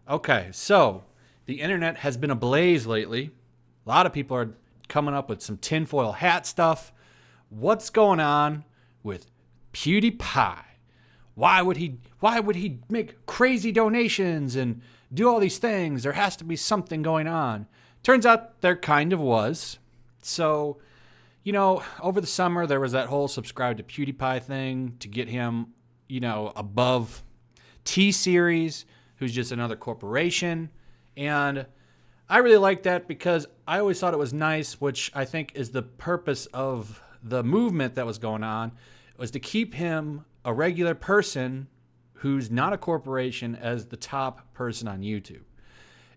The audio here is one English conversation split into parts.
Okay, so the internet has been ablaze lately. A lot of people are coming up with some tinfoil hat stuff. What's going on with PewDiePie? Why would he make crazy donations and do all these things? There has to be something going on. Turns out there kind of was. So, over the summer there was that whole subscribe to PewDiePie thing to get him, above T Series, who's just another corporation. And I really like that because I always thought it was nice, which I think is the purpose of the movement that was going on, was to keep him a regular person who's not a corporation as the top person on YouTube.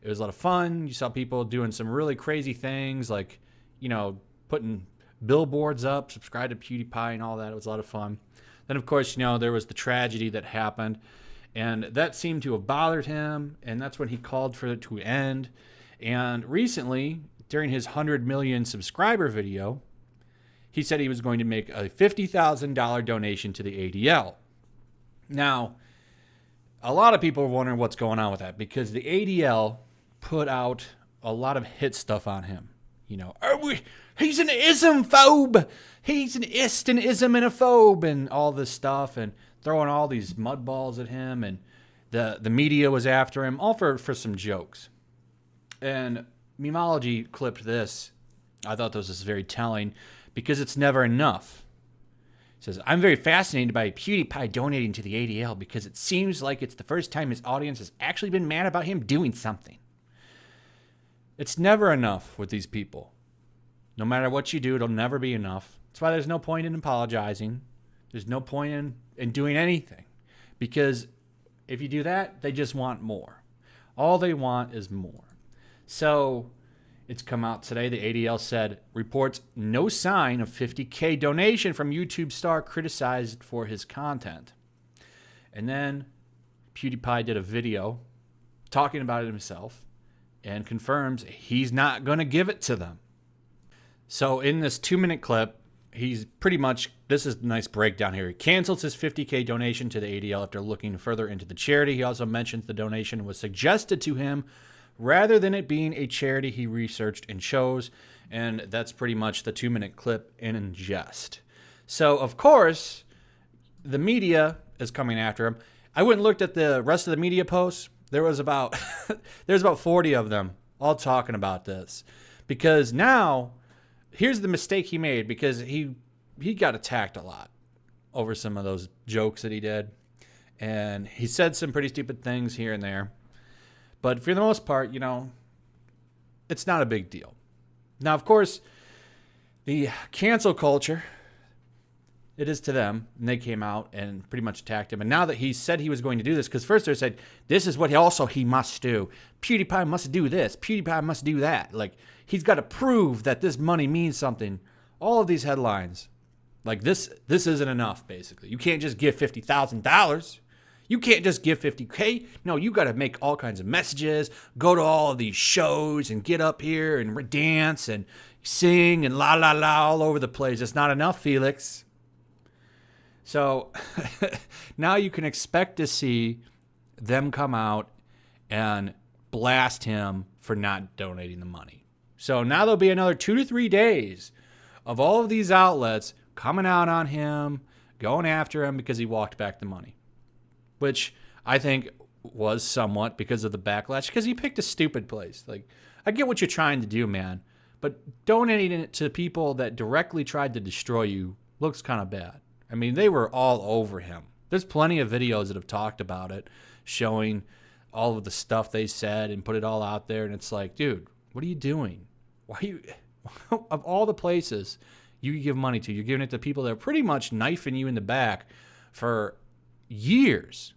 It was a lot of fun. You saw people doing some really crazy things like, putting billboards up, subscribe to PewDiePie and all that. It was a lot of fun. Then, of course, there was the tragedy that happened, and that seemed to have bothered him, and that's when he called for it to end. And recently, during his 100 million subscriber video, he said he was going to make a $50,000 donation to the ADL. Now, a lot of people are wondering what's going on with that because the ADL put out a lot of hit stuff on him. He's an ism phobe. He's an ist, an ism, and a phobe, and all this stuff, and throwing all these mud balls at him, and the media was after him, all for some jokes. And Memology clipped this. I thought this was very telling because it's never enough. It says, I'm very fascinated by PewDiePie donating to the ADL because it seems like it's the first time his audience has actually been mad about him doing something. It's never enough with these people. No matter what you do, it'll never be enough. That's why there's no point in apologizing. There's no point in doing anything. Because if you do that, they just want more. All they want is more. So it's come out today. The ADL said, reports no sign of $50K donation from YouTube star criticized for his content. And then PewDiePie did a video talking about it himself and confirms he's not going to give it to them. So in this 2-minute clip, he's pretty much, this is a nice breakdown here. He cancels his $50K donation to the ADL after looking further into the charity. He also mentions the donation was suggested to him rather than it being a charity he researched and chose. And that's pretty much the 2-minute clip in jest. So, of course, the media is coming after him. I went and looked at the rest of the media posts. There was about there's about 40 of them all talking about this. Because now, here's the mistake he made, because he got attacked a lot over some of those jokes that he did. And he said some pretty stupid things here and there. But for the most part, it's not a big deal. Now, of course, the cancel culture, it is to them. And they came out and pretty much attacked him. And now that he said he was going to do this, because first they said, this is what he must do. PewDiePie must do this. PewDiePie must do that. Like, he's got to prove that this money means something. All of these headlines. Like, this isn't enough, basically. You can't just give $50,000. You can't just give $50K. No, you got to make all kinds of messages, go to all of these shows and get up here and dance and sing and la la la all over the place. It's not enough, Felix. So now you can expect to see them come out and blast him for not donating the money. So now there'll be another 2 to 3 days of all of these outlets coming out on him, going after him because he walked back the money. Which I think was somewhat because of the backlash, because he picked a stupid place. Like, I get what you're trying to do, man, but donating it to people that directly tried to destroy you looks kind of bad. I mean, they were all over him. There's plenty of videos that have talked about it, showing all of the stuff they said and put it all out there, and it's like, dude, what are you doing? Why are you, of all the places you give money to, you're giving it to people that are pretty much knifing you in the back for years.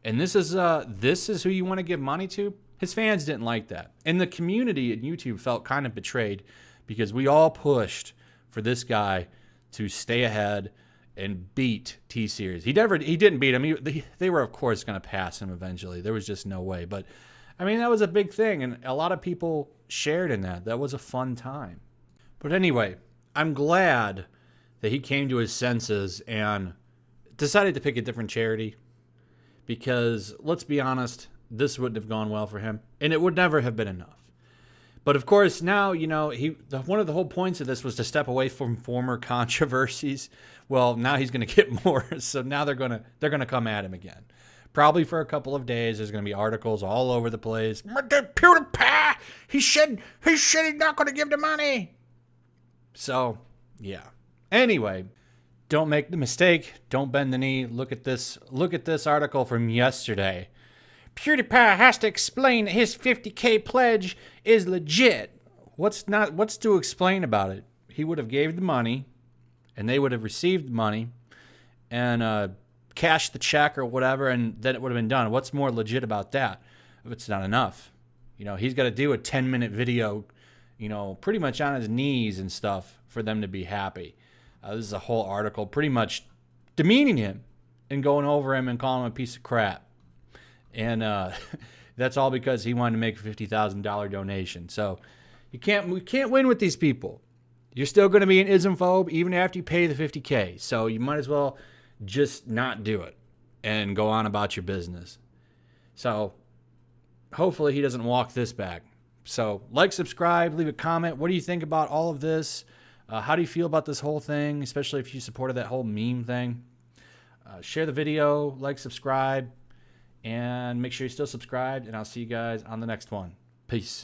And this is who you want to give money to? His fans didn't like that. And the community at YouTube felt kind of betrayed because we all pushed for this guy to stay ahead and beat T-Series. He didn't beat him. They were, of course, going to pass him eventually. There was just no way. But, I mean, that was a big thing, and a lot of people shared in that. That was a fun time. But anyway, I'm glad that he came to his senses and decided to pick a different charity, because let's be honest, this wouldn't have gone well for him, and it would never have been enough. But of course, now, one of the whole points of this was to step away from former controversies. Well, now he's going to get more, so now they're going to come at him again. Probably for a couple of days. There's going to be articles all over the place. PewDiePie, he said he's not going to give the money. So, yeah. Anyway, don't make the mistake. Don't bend the knee. Look at this article from yesterday. PewDiePie has to explain that his 50K pledge is legit. What's to explain about it? He would have gave the money, and they would have received the money, and cashed the check or whatever, and then it would have been done. What's more legit about that? If it's not enough, he's got to do a 10-minute video, pretty much on his knees and stuff for them to be happy. This is a whole article pretty much demeaning him and going over him and calling him a piece of crap. And that's all because he wanted to make a $50,000 donation. So we can't win with these people. You're still going to be an ismphobe even after you pay the $50K. So you might as well just not do it and go on about your business. So hopefully he doesn't walk this back. So like, subscribe, leave a comment. What do you think about all of this? How do you feel about this whole thing, especially if you supported that whole meme thing? Share the video, like, subscribe. And make sure you're still subscribed, and I'll see you guys on the next one. Peace.